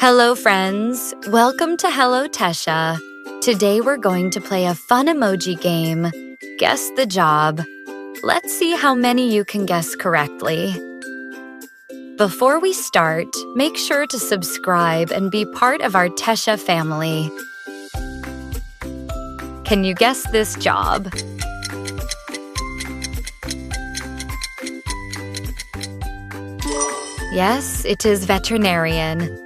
Hello, friends. Welcome to Hello, TESHA. Today we're going to play a fun emoji game. Guess the job. Let's see how many you can guess correctly. Before we start, make sure to subscribe and be part of our TESHA family. Can you guess this job? Yes, it is veterinarian.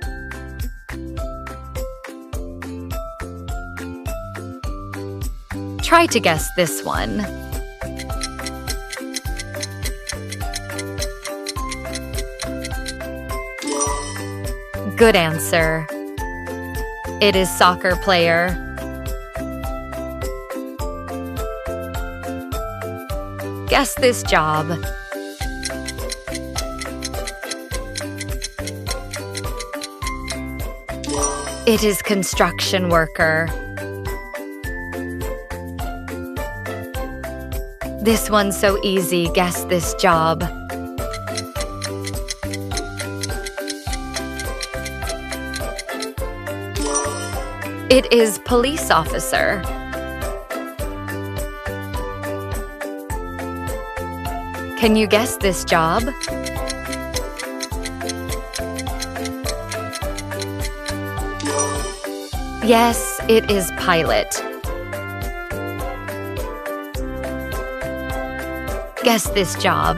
Try to guess this one. Good answer. It is soccer player. Guess this job. It is construction worker. This one's so easy, guess this job. It is police officer. Can you guess this job? Yes, it is pilot. Guess this job.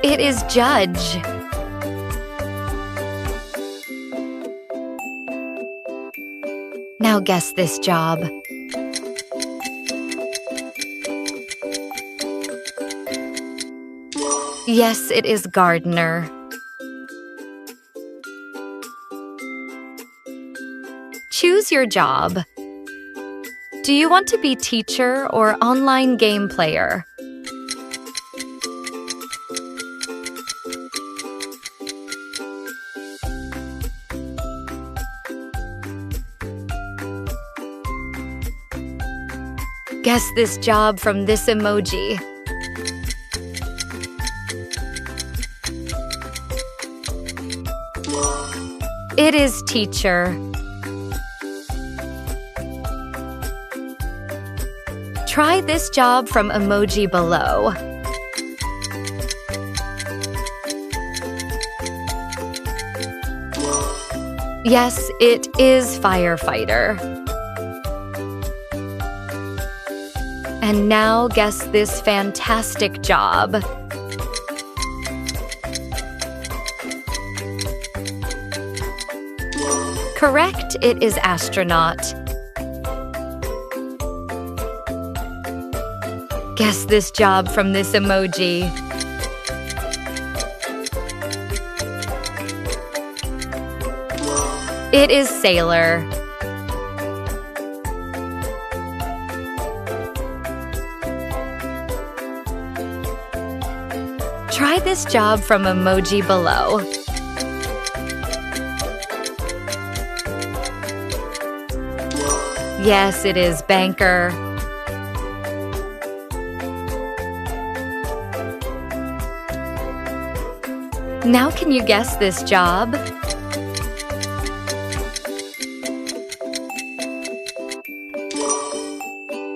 It is judge. Now guess this job. Yes, it is gardener. Choose your job. Do you want to be teacher or online game player? Guess this job from this emoji. It is teacher. Try this job from emoji below. Yes, it is firefighter. And now guess this fantastic job. Correct, it is astronaut. Guess this job from this emoji. It is sailor. Try this job from emoji below. Yes, it is banker. Now can you guess this job?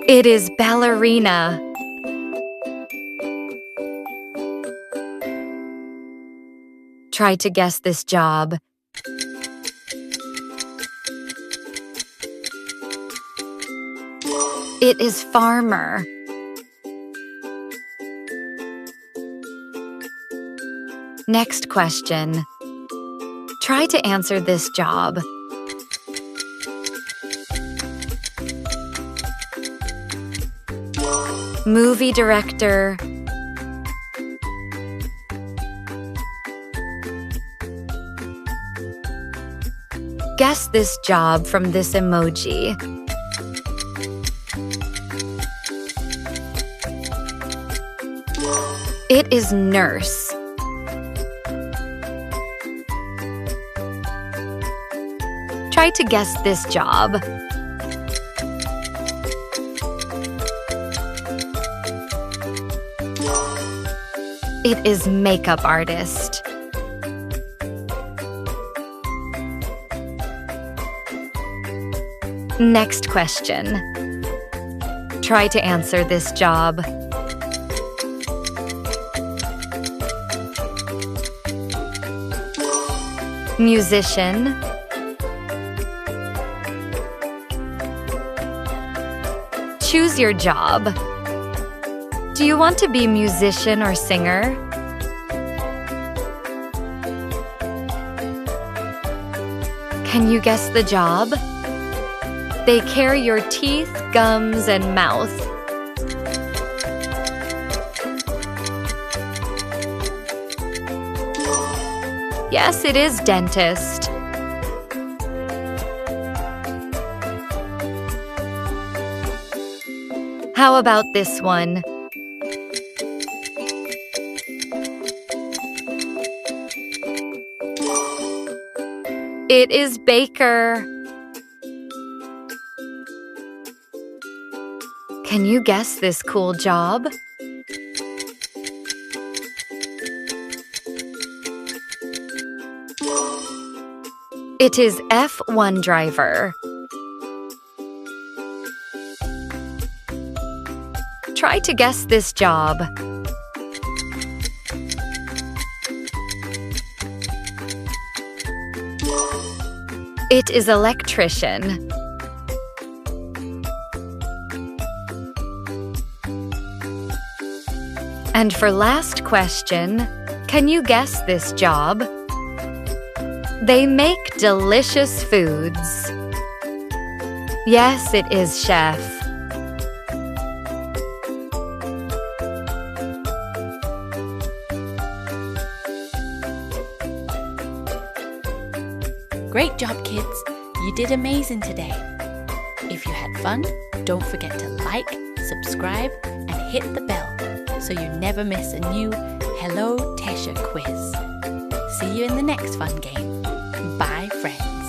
It is ballerina. Try to guess this job. It is farmer. Next question. Try to answer this job. Movie director. Guess this job from this emoji. It is nurse. Try to guess this job. It is makeup artist. Next question. Try to answer this job. Musician. Choose your job. Do you want to be musician or singer? Can you guess the job? They care your teeth, gums, and mouth. Yes, it is dentist. How about this one? It is baker. Can you guess this cool job? It is F1 driver. Try to guess this job. It is electrician. And for last question, can you guess this job? They make delicious foods. Yes, it is chef. Great job, kids! You did amazing today. If you had fun, don't forget to like, subscribe, and hit the bell so you never miss a new Hello TESHA quiz. See you in the next fun game. Bye, friends.